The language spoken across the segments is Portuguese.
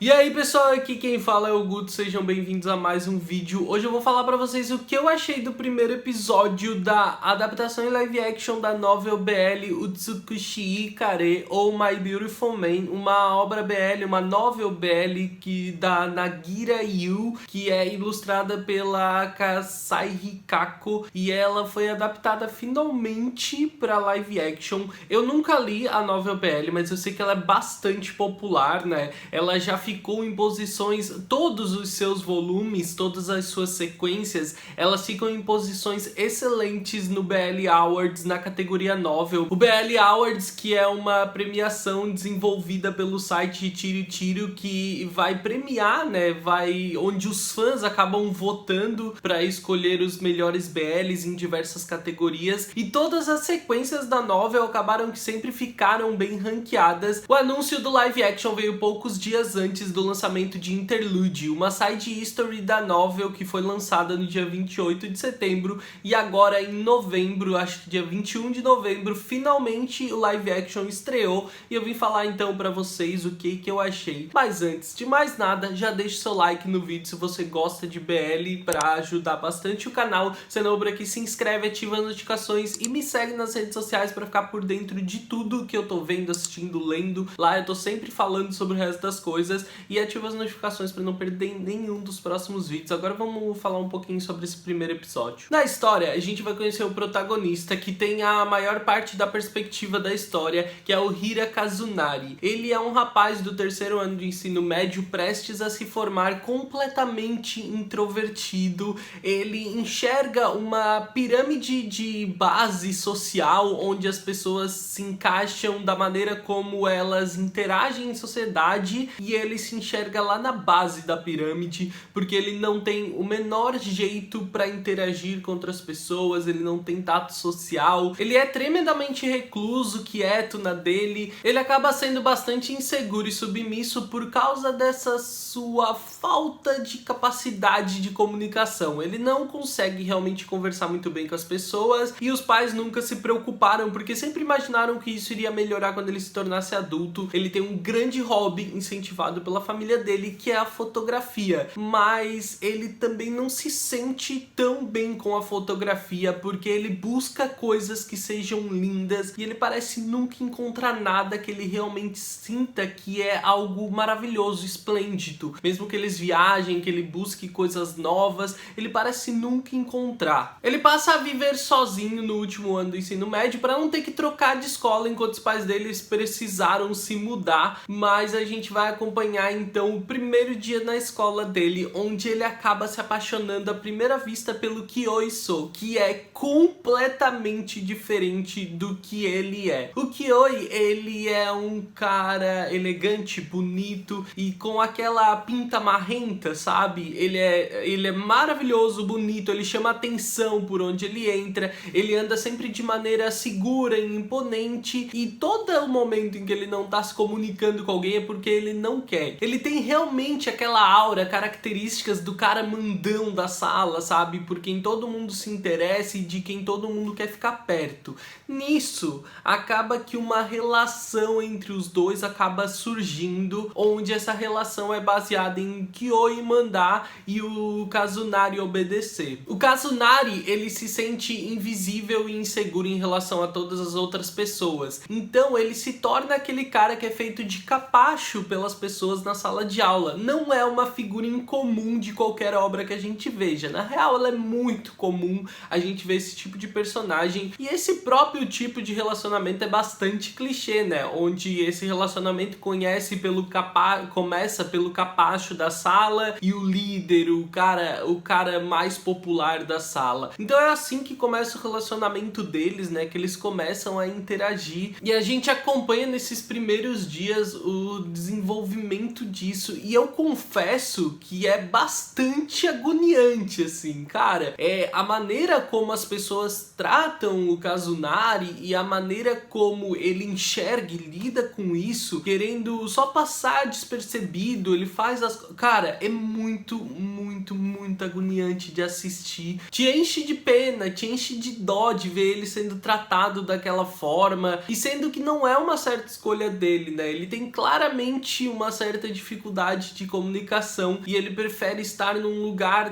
E aí pessoal, aqui quem fala é o Guto, sejam bem-vindos a mais um vídeo. Hoje eu vou falar pra vocês o que eu achei do primeiro episódio da adaptação em live action da novel BL Utsukushi Ikare ou My Beautiful Man, uma obra BL, uma novel BL da Nagira Yu, que é ilustrada pela Kasai Hikako, e ela foi adaptada finalmente pra live action. Eu nunca li a novel BL, mas eu sei que ela é bastante popular, né? Ela já ficou em posições, todos os seus volumes, todas as suas sequências, elas ficam em posições excelentes no BL Awards na categoria novel. O BL Awards, que é uma premiação desenvolvida pelo site Tiro que vai premiar, né, onde os fãs acabam votando para escolher os melhores BLs em diversas categorias, e todas as sequências da novel acabaram que sempre ficaram bem ranqueadas. O anúncio do live action veio poucos dias antes do lançamento de Interlude, uma side history da novel que foi lançada no dia 28 de setembro, e agora em novembro, acho que dia 21 de novembro, finalmente o live action estreou, e eu vim falar então pra vocês o que eu achei. Mas antes de mais nada, já deixa seu like no vídeo se você gosta de BL pra ajudar bastante o canal. Se não, por aqui se inscreve, ativa as notificações e me segue nas redes sociais pra ficar por dentro de tudo que eu tô vendo, assistindo, lendo. Lá eu tô sempre falando sobre o resto das coisas, e ativa as notificações para não perder nenhum dos próximos vídeos. Agora vamos falar um pouquinho sobre esse primeiro episódio. Na história, a gente vai conhecer o protagonista, que tem a maior parte da perspectiva da história, que é o Hira Kazunari. Ele é um rapaz do terceiro ano de ensino médio, prestes a se formar, completamente introvertido. Ele enxerga uma pirâmide de base social, onde as pessoas se encaixam da maneira como elas interagem em sociedade, e ele se enxerga lá na base da pirâmide, porque ele não tem o menor jeito para interagir com outras pessoas, ele não tem tato social, ele é tremendamente recluso, quieto na dele, ele acaba sendo bastante inseguro e submisso por causa dessa sua falta de capacidade de comunicação. Ele não consegue realmente conversar muito bem com as pessoas, e os pais nunca se preocuparam, porque sempre imaginaram que isso iria melhorar quando ele se tornasse adulto. Ele tem um grande hobby incentivado pela família dele, que é a fotografia, mas ele também não se sente tão bem com a fotografia, porque ele busca coisas que sejam lindas, e ele parece nunca encontrar nada que ele realmente sinta que é algo maravilhoso, esplêndido. Mesmo que eles viajem, que ele busque coisas novas, ele parece nunca encontrar. Ele passa a viver sozinho no último ano do ensino médio para não ter que trocar de escola enquanto os pais deles precisaram se mudar, mas a gente vai acompanhar então o primeiro dia na escola dele, onde ele acaba se apaixonando à primeira vista pelo Kyoiso, que é completamente diferente do que ele é. O Kyoi, ele é um cara elegante, bonito e com aquela pinta marrenta, sabe? Ele é maravilhoso, bonito, ele chama atenção por onde ele entra, ele anda sempre de maneira segura e imponente, e todo o momento em que ele não tá se comunicando com alguém é porque ele não quer. Ele tem realmente aquela aura, características do cara mandão da sala, sabe? Por quem todo mundo se interessa e de quem todo mundo quer ficar perto. Nisso, acaba que uma relação entre os dois acaba surgindo, onde essa relação é baseada em Kyoi mandar e o Kazunari obedecer. O Kazunari, ele se sente invisível e inseguro em relação a todas as outras pessoas. Então ele se torna aquele cara que é feito de capacho pelas pessoas na sala de aula. Não é uma figura incomum de qualquer obra que a gente veja. Na real, ela é muito comum a gente ver esse tipo de personagem, e esse próprio tipo de relacionamento é bastante clichê, né? Onde esse relacionamento começa pelo capacho da sala e o líder, o cara mais popular da sala. Então é assim que começa o relacionamento deles, né? Que eles começam a interagir, e a gente acompanha nesses primeiros dias o desenvolvimento disso, e eu confesso que é bastante agoniante, assim, cara. A maneira como as pessoas tratam o Kazunari e a maneira como ele enxerga e lida com isso, querendo só passar despercebido, ele faz as... Cara, é muito agoniante de assistir. Te enche de pena, te enche de dó de ver ele sendo tratado daquela forma, e sendo que não é uma certa escolha dele, né? Ele tem claramente uma certa certa dificuldade de comunicação e ele prefere estar num lugar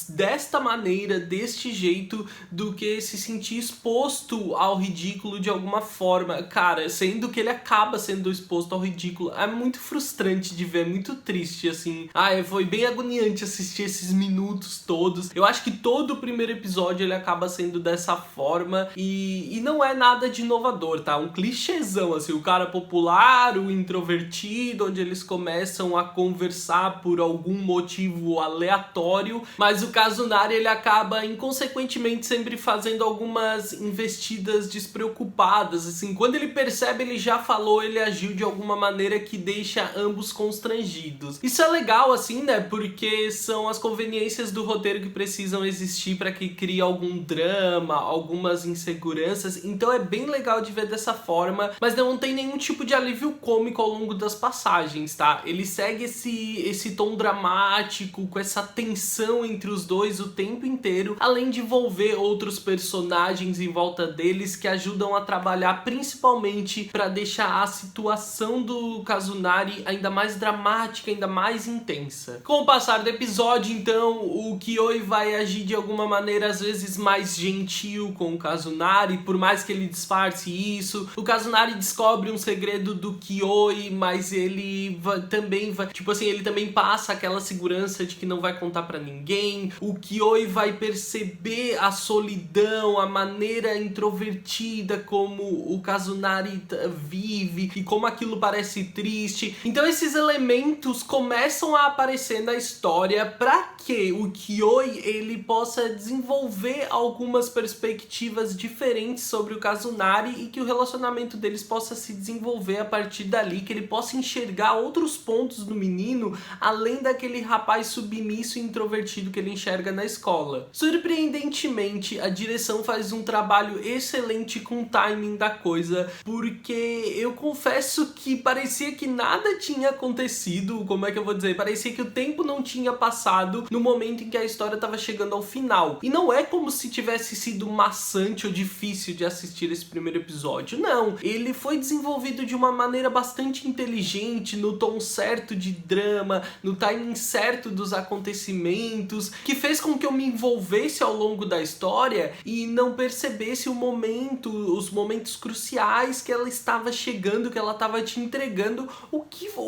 desta maneira, deste jeito, do que se sentir exposto ao ridículo de alguma forma. Cara, sendo que ele acaba sendo exposto ao ridículo. É muito frustrante de ver, é muito triste, assim. Foi bem agoniante assistir esses minutos todos. Eu acho que todo o primeiro episódio ele acaba sendo dessa forma e não é nada de inovador, tá? Um clichêzão, assim, o cara popular, o introvertido, onde eles começam a conversar por algum motivo aleatório, mas o Kazunari ele acaba inconsequentemente sempre fazendo algumas investidas despreocupadas, assim, quando ele percebe ele já falou, ele agiu de alguma maneira que deixa ambos constrangidos. Isso é legal, assim, né, porque são as conveniências do roteiro que precisam existir para que crie algum drama, algumas inseguranças, então é bem legal de ver dessa forma, mas não tem nenhum tipo de alívio cômico ao longo das passagens, tá? Ele segue esse tom dramático, com essa tensão entre os dois o tempo inteiro, além de envolver outros personagens em volta deles que ajudam a trabalhar principalmente para deixar a situação do Kazunari ainda mais dramática, ainda mais intensa. Com o passar do episódio, então, o Kyo vai agir de alguma maneira às vezes mais gentil com o Kazunari, por mais que ele disfarce isso. O Kazunari descobre um segredo do Kyo, mas ele tipo assim, ele também passa aquela segurança de que não vai contar pra ninguém. O Kyo vai perceber a solidão, a maneira introvertida como o Kazunari vive e como aquilo parece triste. Então esses elementos começam a aparecer na história para que o Kyo ele possa desenvolver algumas perspectivas diferentes sobre o Kazunari e que o relacionamento deles possa se desenvolver a partir dali, que ele possa enxergar outros pontos do menino além daquele rapaz submisso e introvertido que ele enxerga na escola. Surpreendentemente, a direção faz um trabalho excelente com o timing da coisa, porque eu confesso que parecia que nada tinha acontecido, como é que eu vou dizer? Parecia que o tempo não tinha passado no momento em que a história estava chegando ao final. E não é como se tivesse sido maçante ou difícil de assistir esse primeiro episódio, não. Ele foi desenvolvido de uma maneira bastante inteligente, no tom certo de drama, no timing certo dos acontecimentos, que fez com que eu me envolvesse ao longo da história e não percebesse os momentos cruciais que ela estava chegando, que ela estava te entregando. O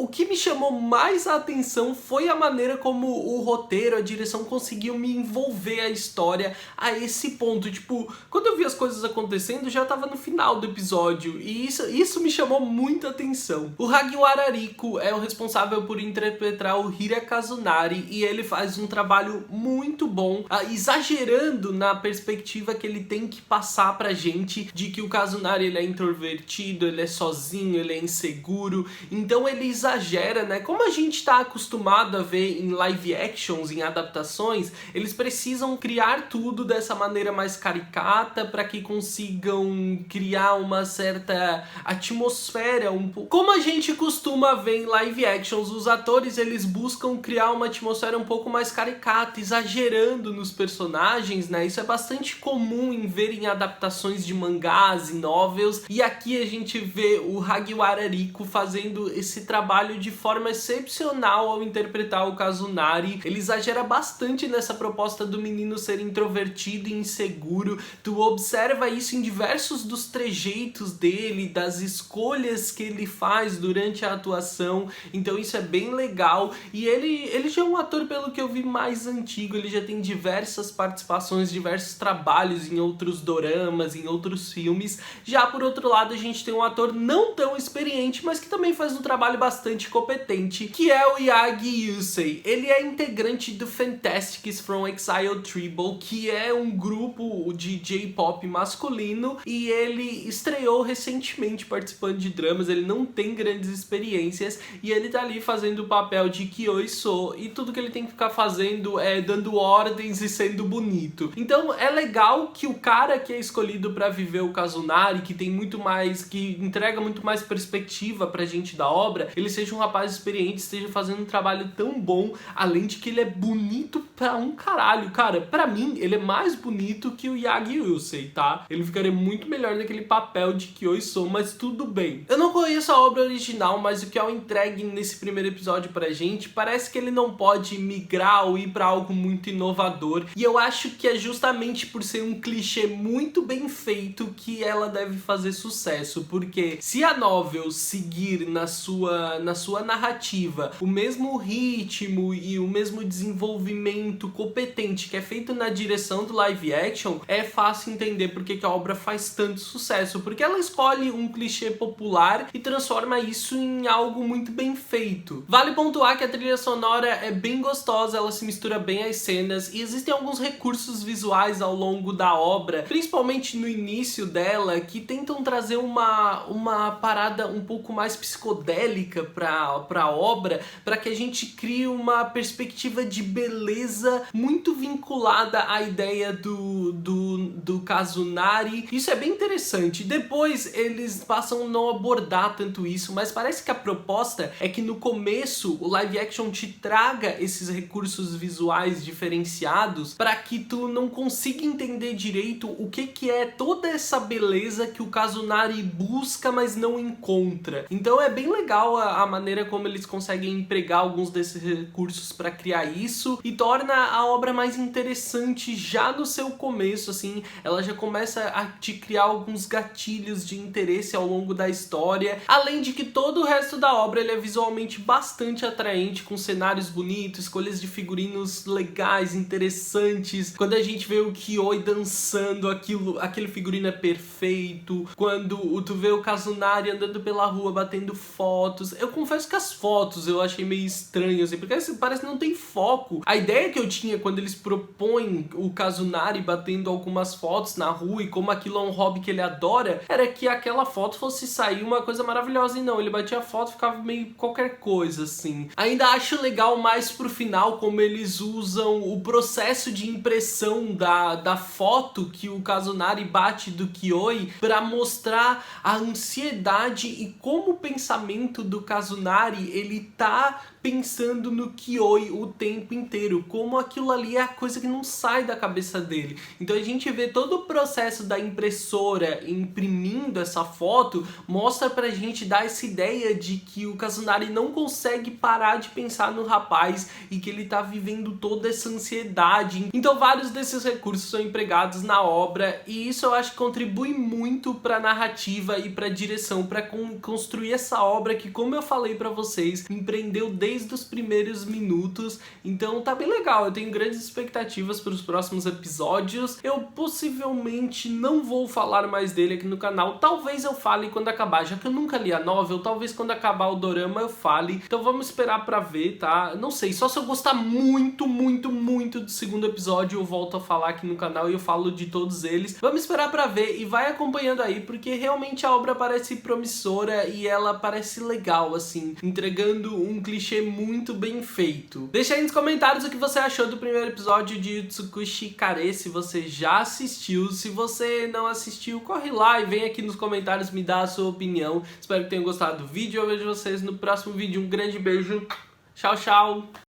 que me chamou mais a atenção foi a maneira como o roteiro, a direção conseguiu me envolver a história a esse ponto. Tipo, quando eu vi as coisas acontecendo, já estava no final do episódio e isso me chamou muita atenção. O Hagiwara Riko é o responsável por interpretar o Hira Kazunari e ele faz um trabalho muito bom, exagerando na perspectiva que ele tem que passar pra gente de que o Kazunari ele é introvertido, ele é sozinho, ele é inseguro, então ele exagera, né? Como a gente tá acostumado a ver em live actions, em adaptações, eles precisam criar tudo dessa maneira mais caricata para que consigam criar uma certa atmosfera, como a gente costuma ver em live actions, os atores eles buscam criar uma atmosfera um pouco mais caricata, exagerando nos personagens, né? Isso é bastante comum em ver em adaptações de mangás e novels, e aqui a gente vê o Hagiwara Riko fazendo esse trabalho de forma excepcional ao interpretar o Kazunari. Ele exagera bastante nessa proposta do menino ser introvertido e inseguro. Tu observa isso em diversos dos trejeitos dele, das escolhas que ele faz durante a atuação, então isso é bem legal. E ele já é um ator, pelo que eu vi, mais antigo, ele já tem diversas participações, diversos trabalhos em outros doramas, em outros filmes. Já por outro lado, a gente tem um ator não tão experiente, mas que também faz um trabalho bastante competente, que é o Yagi Yusei. Ele é integrante do Fantastics from Exile Tribal, que é um grupo de J-pop masculino, e ele estreou recentemente participando de dramas. Ele não tem grandes experiências e ele tá ali fazendo o papel de Kyo-so, e tudo que ele tem que ficar fazendo é dando ordens e sendo bonito. Então é legal que o cara que é escolhido pra viver o Kazunari, que tem muito mais, que entrega muito mais perspectiva pra gente da obra, ele seja um rapaz experiente, esteja fazendo um trabalho tão bom, além de que ele é bonito pra um caralho. Cara, pra mim, ele é mais bonito que o Yagi Yusei, tá? Ele ficaria muito melhor naquele papel de Kyo-so, mas tudo bem. Eu não conheço a obra original, mas o que é entregue entregue nesse primeiro episódio pra gente, parece que ele não pode migrar ou ir pra algo muito inovador, e eu acho que é justamente por ser um clichê muito bem feito que ela deve fazer sucesso, porque se a novel seguir na sua narrativa o mesmo ritmo e o mesmo desenvolvimento competente que é feito na direção do live action, é fácil entender porque que a obra faz tanto sucesso, porque ela escolhe um clichê popular e transforma isso em algo muito bem feito. Vale pontuar que a trilha sonora é bem gostosa, ela se mistura bem às cenas e existem alguns recursos visuais ao longo da obra, principalmente no início dela, que tentam trazer uma parada um pouco mais psicodélica para a obra, para que a gente crie uma perspectiva de beleza muito vinculada à ideia do Kazunari. Isso é bem interessante. Depois eles passam a não abordar tanto isso, mas parece que a proposta é que no começo o live action te traga esses recursos visuais diferenciados para que tu não consiga entender direito o que é toda essa beleza que o Kazunari busca, mas não encontra. Então é bem legal a maneira como eles conseguem empregar alguns desses recursos para criar isso e torna a obra mais interessante já no seu começo, assim, ela já começa a te criar alguns gatilhos de interesse ao longo da história, além de que todo o resto da obra ele é visualmente bastante atraente, com cenários bonitos, escolhas de figurinos legais, interessantes. Quando a gente vê o Kyo dançando, aquele figurino é perfeito. Quando tu vê o Kazunari andando pela rua batendo fotos, eu confesso que as fotos eu achei meio estranho, assim, porque parece que não tem foco. A ideia que eu tinha quando eles propõem o Kazunari batendo algumas fotos na rua e como aquilo é um hobby que ele adora, era que aquela foto fosse sair uma coisa maravilhosa, e não, ele batia a foto e ficava meio qualquer coisa, assim. Ainda acho legal mais pro final como eles usam o processo de impressão da foto que o Kazunari bate do Kyoi pra mostrar a ansiedade e como o pensamento do Kazunari, ele tá pensando no Kyoi o tempo inteiro, como aquilo ali é a coisa que não sai da cabeça dele. Então a gente vê todo o processo da impressora imprimindo essa foto, mostra pra gente dar essa ideia de que o Kazunari não consegue parar de pensar no rapaz e que ele tá vivendo toda essa ansiedade. Então vários desses recursos são empregados na obra e isso eu acho que contribui muito pra narrativa e pra direção, pra construir essa obra que, como eu falei pra vocês, me prendeu desde os primeiros minutos. Então tá bem legal, eu tenho grandes expectativas para os próximos episódios. Eu possivelmente não vou falar mais dele aqui no canal, talvez eu fale quando acabar, já que eu nunca li a novel, talvez quando acabar o dorama eu fale. Então vamos esperar pra ver, tá? Não sei, só se eu gostar muito, muito, muito do segundo episódio eu volto a falar aqui no canal e eu falo de todos eles. Vamos esperar pra ver e vai acompanhando aí, porque realmente a obra parece promissora e ela parece legal, assim, entregando um clichê muito bem feito. Deixa aí nos comentários o que você achou do primeiro episódio de Utsukushi Kare, se você já assistiu. Se você não assistiu, corre lá e vem aqui nos comentários me dar a sua opinião. Espero que tenham gostado do vídeo. Eu vejo vocês no próximo vídeo. Um grande beijo. Tchau, tchau.